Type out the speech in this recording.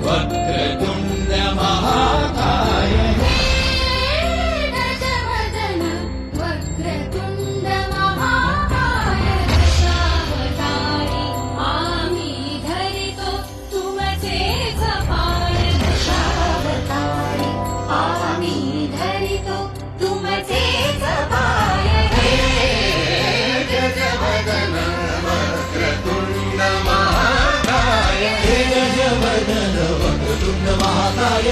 वक्रतुंड महाकाय गजवदन वक्रतुंड महाकाय दशावतारी आम्ही धरितो तुमचेच पाय दशावतारी आम्ही धरितो तुमचेच पाय गजवदन वक्रतुंड महाकाय गजवदन वक्रतुंड महाकाय